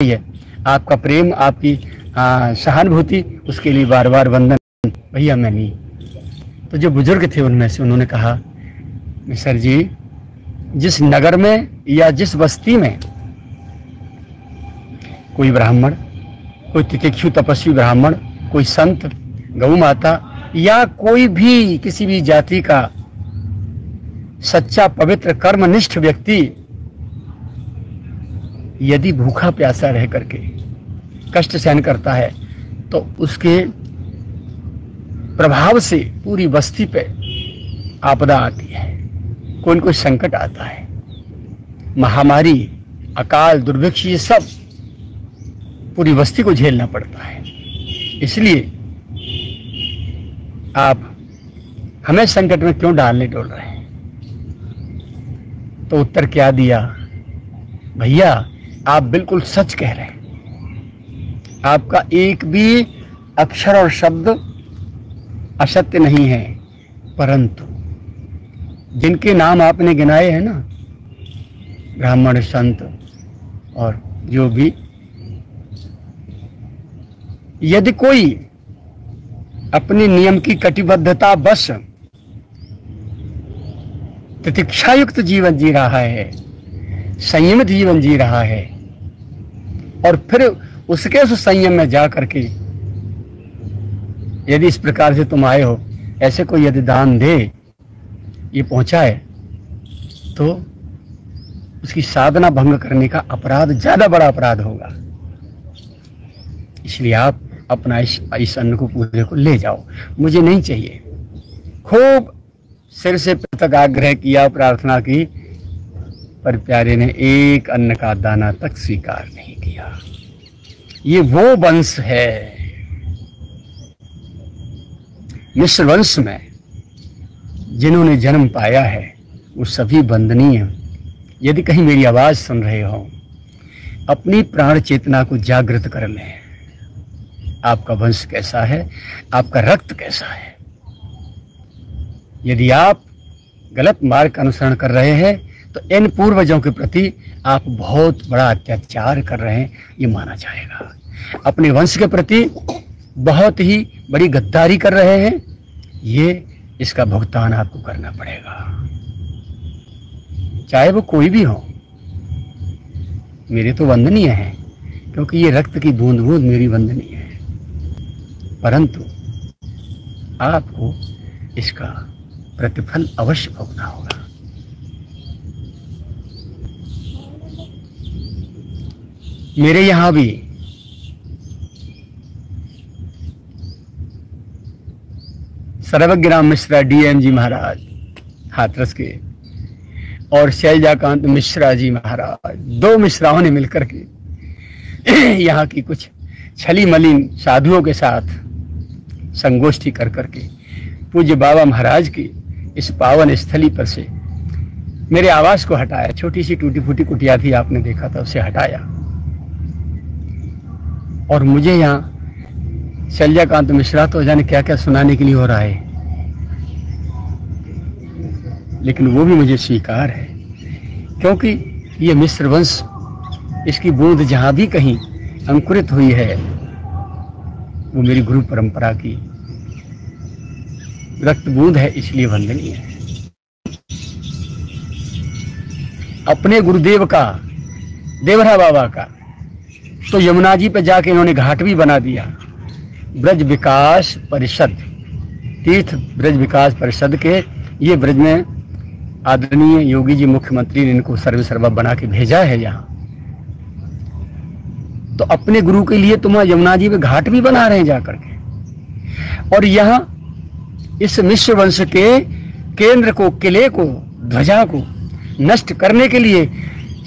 है। आपका प्रेम, आपकी सहानुभूति, उसके लिए बार बार वंदन भैया, मैं नहीं। तो जो बुजुर्ग थे उनमें से उन्होंने कहा, मिसर जी, जिस नगर में या जिस बस्ती में कोई ब्राह्मण, कोई तितिक्षु तपस्वी ब्राह्मण, कोई संत, गौ माता या कोई भी किसी भी जाति का सच्चा पवित्र कर्मनिष्ठ व्यक्ति यदि भूखा प्यासा रह करके कष्ट सहन करता है तो उसके प्रभाव से पूरी बस्ती पे आपदा आती है, कोई न कोई संकट आता है, महामारी, अकाल, दुर्भिक्ष, ये सब पूरी बस्ती को झेलना पड़ता है। इसलिए आप हमें संकट में क्यों डालने डोल रहे हैं? तो उत्तर क्या दिया, भैया आप बिल्कुल सच कह रहे हैं, आपका एक भी अक्षर और शब्द असत्य नहीं है, परंतु जिनके नाम आपने गिनाए हैं ना, ब्राह्मण, संत और जो भी, यदि कोई अपने नियम की कटिबद्धता बस तितिक्षायुक्त जीवन जी रहा है, संयमित जीवन जी रहा है, और फिर उसके उस संयम में जा करके यदि इस प्रकार से तुम आए हो, ऐसे कोई यदि दान दे, ये पहुंचाए, तो उसकी साधना भंग करने का अपराध ज्यादा बड़ा अपराध होगा। इसलिए आप अपना इस अन्न को पूरे को ले जाओ, मुझे नहीं चाहिए। खूब सिर से तक आग्रह किया, प्रार्थना की, पर प्यारे ने एक अन्न का दाना तक स्वीकार नहीं किया। ये वो वंश है, मिश्र वंश में जिन्होंने जन्म पाया है वो सभी वंदनीय। यदि कहीं मेरी आवाज सुन रहे हो, अपनी प्राण चेतना को जागृत कर लें। आपका वंश कैसा है, आपका रक्त कैसा है। यदि आप गलत मार्ग का अनुसरण कर रहे हैं तो इन पूर्वजों के प्रति आप बहुत बड़ा अत्याचार कर रहे हैं, ये माना जाएगा। अपने वंश के प्रति बहुत ही बड़ी गद्दारी कर रहे हैं, ये इसका भुगतान आपको करना पड़ेगा, चाहे वो कोई भी हो। मेरे तो वंदनीय हैं, क्योंकि ये रक्त की बूंद बूंद मेरी वंदनीय है, परंतु आपको इसका प्रतिफल अवश्य भोगना होगा। मेरे यहां भी सर्वज्ञराम मिश्रा डीएम जी महाराज हाथरस के और शैलजाकांत मिश्रा जी महाराज, दो मिश्राओं ने मिलकर के यहाँ की कुछ छली मलिन साधुओं के साथ संगोष्ठी कर करके पूज्य बाबा महाराज की इस पावन स्थली पर से मेरे आवास को हटाया। छोटी सी टूटी फूटी कुटिया थी, आपने देखा था, उसे हटाया। और मुझे यहाँ शैलजाकांत मिश्रा तो जाने क्या क्या सुनाने के लिए हो रहा है, लेकिन वो भी मुझे स्वीकार है, क्योंकि ये मिश्र वंश, इसकी बूंद जहां भी कहीं अंकुरित हुई है वो मेरी गुरु परंपरा की रक्त बूंद है, इसलिए वंदनीय है। अपने गुरुदेव का, देवरा बाबा का, तो यमुना जी पे जाके इन्होंने घाट भी बना दिया। ब्रज विकास परिषद, तीर्थ ब्रज विकास परिषद के, ये ब्रज में आदरणीय योगी जी मुख्यमंत्री ने इनको सर्वे सर्वा बना के भेजा है यहाँ। तो अपने गुरु के लिए तुम यमुना जी पे घाट भी बना रहे हैं जाकर के। और यहाँ इस मिश्र वंश के केंद्र को, किले को, ध्वजा को नष्ट करने के लिए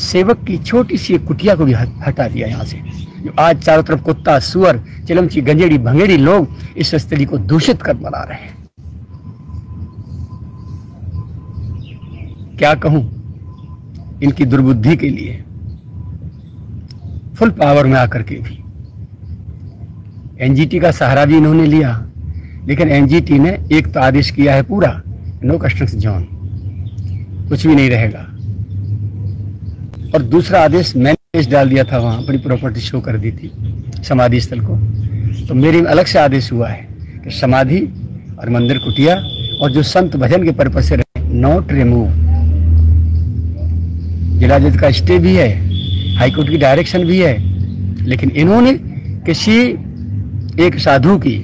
सेवक की छोटी सी कुटिया को भी हटा दिया यहाँ से। जो आज चारों तरफ कुत्ता, सुअर, चिलमची, गंजेड़ी, भंगेड़ी लोग इस स्थली को दूषित कर बना रहे हैं। क्या कहूं इनकी दुर्बुद्धि के लिए। फुल पावर में आकर के भी एनजीटी का सहारा भी इन्होंने लिया, लेकिन एनजीटी ने एक तो आदेश किया है पूरा नो कंस्ट्रक्शन जोन, कुछ भी नहीं रहेगा, और दूसरा आदेश मैंने केस डाल दिया था, वहाँ अपनी प्रॉपर्टी शो कर दी थी समाधि स्थल को। तो मेरे अलग से आदेश हुआ है कि समाधि और मंदिर कुटिया और जो संत भजन के पर्पज से रहे, नॉट रिमूव। जिला जज का स्टे भी है, हाईकोर्ट की डायरेक्शन भी है, लेकिन इन्होंने किसी एक साधु की,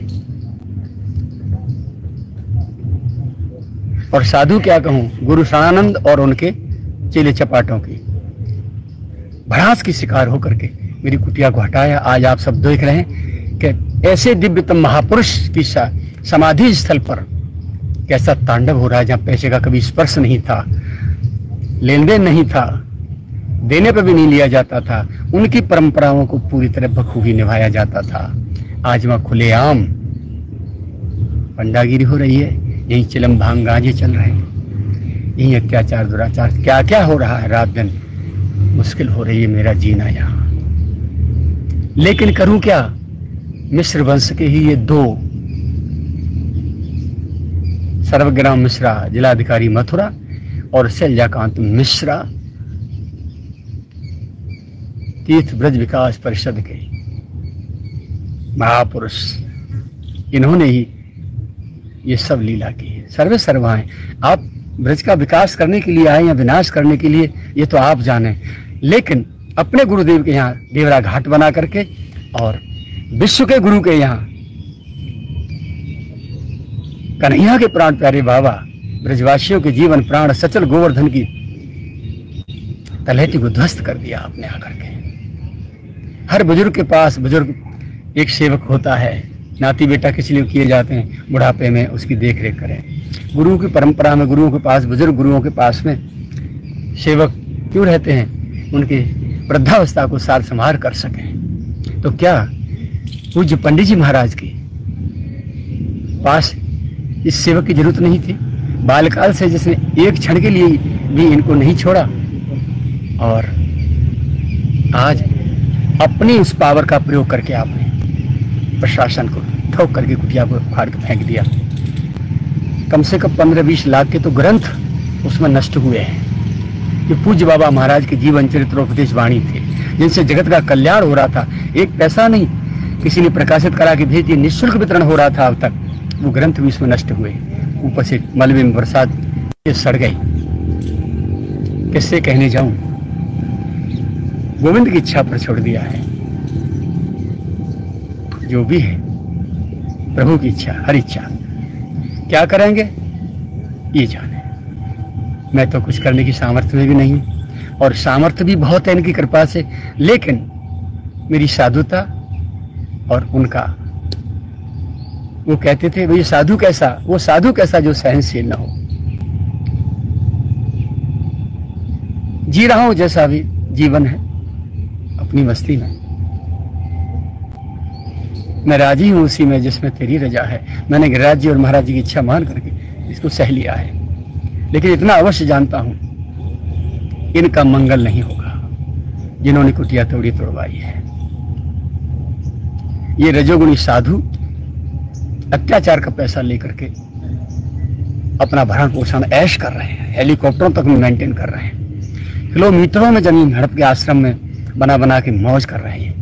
और साधु क्या कहूं, गुरु शरणानंद और उनके चेले चपाटों की भड़ास की शिकार होकर के मेरी कुटिया को हटाया। आज आप सब देख रहे हैं कि ऐसे दिव्यतम महापुरुष की समाधि स्थल पर कैसा तांडव हो रहा है, जहां पैसे का कभी स्पर्श नहीं था, लेन देन नहीं था, देने पर भी नहीं लिया जाता था, उनकी परंपराओं को पूरी तरह बखूबी निभाया जाता था। आज वहां खुलेआम पंडागिरी हो रही है, यही चिलम भांग गांजे चल रहे हैं, यही अत्याचार दुराचार क्या क्या हो रहा है, रात दिन मुश्किल हो रही है मेरा जीना यहाँ। लेकिन करूं क्या, मिश्र वंश के ही ये दो, सर्वग्राम मिश्रा जिलाधिकारी मथुरा और शैलजाकांत मिश्रा तीर्थ ब्रज विकास परिषद के महापुरुष, इन्होंने ही ये सब लीला की है। सर्वे सर्वा हैं। आप ब्रज का विकास करने के लिए आए या विनाश करने के लिए, ये तो आप जाने, लेकिन अपने गुरुदेव के यहाँ देवरा घाट बना करके और विश्व के गुरु के यहाँ कन्हैया के प्राण प्यारे बाबा ब्रजवासियों के जीवन प्राण सचल गोवर्धन की तलहटी को ध्वस्त कर दिया आपने आकर के। हर बुजुर्ग के पास बुजुर्ग एक सेवक होता है, नाती बेटा किसी लिए किए जाते हैं, बुढ़ापे में उसकी देख रेख करें। गुरुओं की परंपरा में गुरुओं के पास, बुजुर्ग गुरुओं के पास में सेवक क्यों रहते हैं, उनकी वृद्धावस्था को सार संभार कर सकें। तो क्या पूज्य पंडित जी महाराज के पास इस सेवक की जरूरत नहीं थी? बालकाल से जिसने एक क्षण के लिए भी इनको नहीं छोड़ा, और आज अपनी उस पावर का प्रयोग करके आपने प्रशासन को ठोक करके कुटिया को फाड़ के फेंक दिया। कम से कम 15-20 लाख के तो ग्रंथ उसमें नष्ट हुए हैं। ये पूज्य बाबा महाराज के जीवन चरित्र उपदेश वाणी थे, जिनसे जगत का कल्याण हो रहा था। एक पैसा नहीं किसी ने प्रकाशित करा के भेज दिए, निःशुल्क वितरण हो रहा था अब तक, वो ग्रंथ भी इसमें नष्ट हुए। ऊपर से मलबे में बरसात ये सड़ गई। किससे कहने जाऊं, गोविंद की इच्छा पर छोड़ दिया है। जो भी है प्रभु की इच्छा, हर इच्छा। क्या करेंगे ये जाने। मैं तो कुछ करने की सामर्थ्य में भी नहीं, और सामर्थ्य भी बहुत है इनकी कृपा से, लेकिन मेरी साधुता और उनका, वो कहते थे भाई साधु कैसा, वो साधु कैसा जो सहनशील ना हो। जी रहा हूं जैसा भी जीवन है अपनी मस्ती में, मैं राजी हूं उसी में जिसमें तेरी रजा है। मैंने गिरिराज जी और महाराज जी की इच्छा मान करके इसको सह लिया है, लेकिन इतना अवश्य जानता हूं इनका मंगल नहीं होगा जिन्होंने कुटिया तोड़ी तोड़वाई है। ये रजोगुणी साधु अत्याचार का पैसा लेकर के अपना भरण पोषण ऐश कर रहे हैं, हेलीकॉप्टरों तक में मेंटेन कर रहे हैं, किलोमीटरों में जमीन हड़प के आश्रम में बना बना के मौज कर रहे हैं।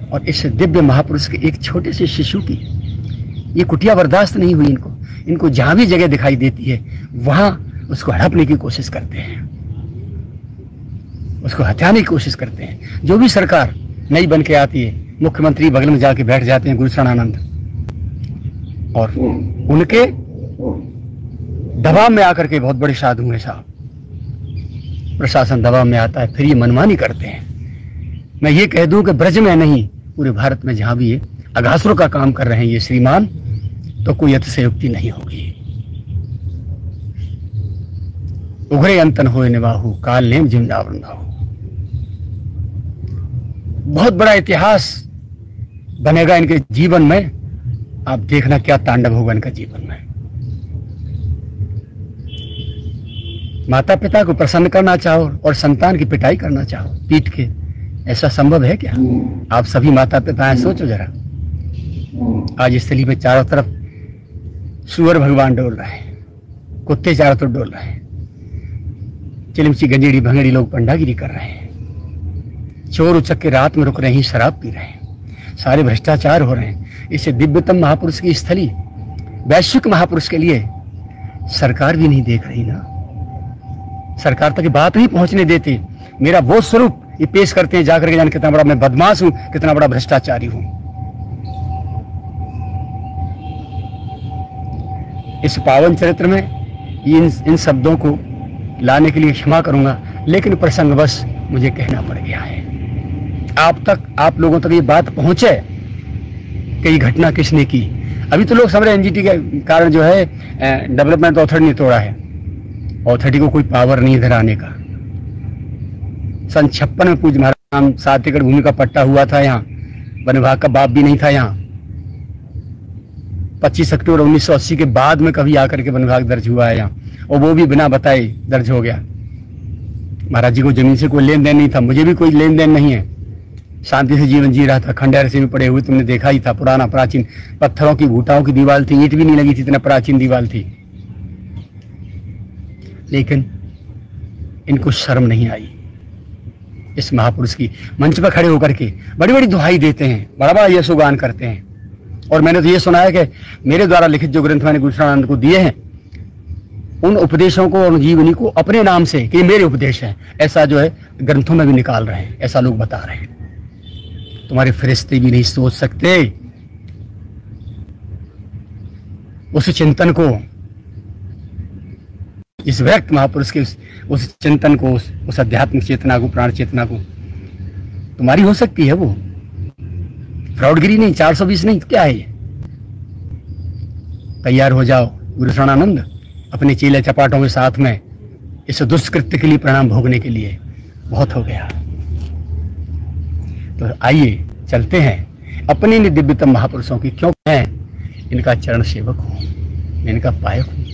और इस दिव्य महापुरुष के एक छोटे से शिशु की ये कुटिया बर्दाश्त नहीं हुई। इनको जहां भी जगह दिखाई देती है वहां उसको हड़पने की कोशिश करते हैं, उसको हथियाने की कोशिश करते हैं। जो भी सरकार नई बन के आती है, मुख्यमंत्री बगल में जाके बैठ जाते हैं गुरु शरणानंद, और उनके दबाव में आकर के, बहुत बड़े साधु हैं साहब, प्रशासन दबाव में आता है, फिर ये मनमानी करते हैं। मैं ये कह दूं कि ब्रज में नहीं, पूरे भारत में जहां भी ये अघासुरों का काम कर रहे हैं ये श्रीमान, तो कोई अतिशयोक्ति नहीं होगी। उघरे अंतन होए निवाहु, काल नेम जिम जावन धाहु। बहुत बड़ा इतिहास बनेगा इनके जीवन में। आप देखना क्या तांडव होगा इनका जीवन में। माता पिता को प्रसन्न करना चाहो और संतान की पिटाई करना चाहो पीट के, ऐसा संभव है क्या? आप सभी माता पिता हैं, सोचो जरा। आज इस स्थली में चारों तरफ सूअर भगवान डोल रहे हैं, कुत्ते चारों तरफ डोल रहे हैं, चिलमची गंजेड़ी भंगेड़ी लोग पंडागिरी कर रहे हैं। चोर उचक के रात में रुक रहे हैं, शराब पी रहे हैं, सारे भ्रष्टाचार हो रहे हैं। इसे दिव्यतम महापुरुष की स्थली, वैश्विक महापुरुष के लिए सरकार भी नहीं देख रही ना, सरकार तक बात नहीं पहुंचने देते। मेरा वो स्वरूप ये पेश करते हैं जाकर के, जान कितना बड़ा मैं बदमाश हूं, कितना बड़ा भ्रष्टाचारी हूं। इस पावन चरित्र में इन शब्दों को लाने के लिए क्षमा करूंगा, लेकिन प्रसंगवश मुझे कहना पड़ गया है। आप लोगों तक ये बात पहुंचे कि ये घटना किसने की। अभी तो लोग समझ रहे एनजीटी के कारण जो है डेवलपमेंट अथॉरिटी ने तोड़ा है। अथॉरिटी को कोई पावर नहीं इधर आने का। सन 56 में पूज्य महाराज 7 एकड़ भूमि का पट्टा हुआ था यहाँ, वन विभाग का बाप भी नहीं था यहाँ। 25 अक्टूबर 1980 के बाद में कभी आकर के वन विभाग दर्ज हुआ है यहाँ, और वो भी बिना बताए दर्ज हो गया। महाराज जी को जमीन से कोई लेन देन नहीं था, मुझे भी कोई लेन देन नहीं है, शांति से जीवन जी रहा था। खंडहर से में पड़े हुए तुमने देखा ही था, पुराना प्राचीन पत्थरों की भूटाओं की दीवार थी, ईंट भी नहीं लगी थी, इतना प्राचीन दीवार थी। लेकिन इनको शर्म नहीं आई, इस महापुरुष की मंच पर खड़े होकर के बड़ी बड़ी दुहाई देते हैं, बड़ा बड़ा यशोगान करते हैं। और मैंने तो ये सुना है कि मेरे द्वारा लिखित जो ग्रंथ मैंने गुरुशरणानंद को दिए हैं, उन उपदेशों को और जीवनी को अपने नाम से कि मेरे उपदेश हैं, ऐसा जो है ग्रंथों में भी निकाल रहे हैं, ऐसा लोग बता रहे हैं। तुम्हारे फरिश्ते भी नहीं सोच सकते उस चिंतन को, इस व्यक्त महापुरुष के उस चिंतन को, उस आध्यात्मिक चेतना को, प्राण चेतना को। तुम्हारी हो सकती है वो, फ्रॉडगिरी नहीं, 420 नहीं, क्या है ये। तैयार हो जाओ गुरुशरणानंद अपने चेले चपाटों के साथ में इस दुष्कृत्य के लिए प्रणाम भोगने के लिए। बहुत हो गया। तो आइए चलते हैं अपने दिव्यतम महापुरुषों की, क्यों मैं इनका चरण सेवक हूं, मैं इनका पायक हूं।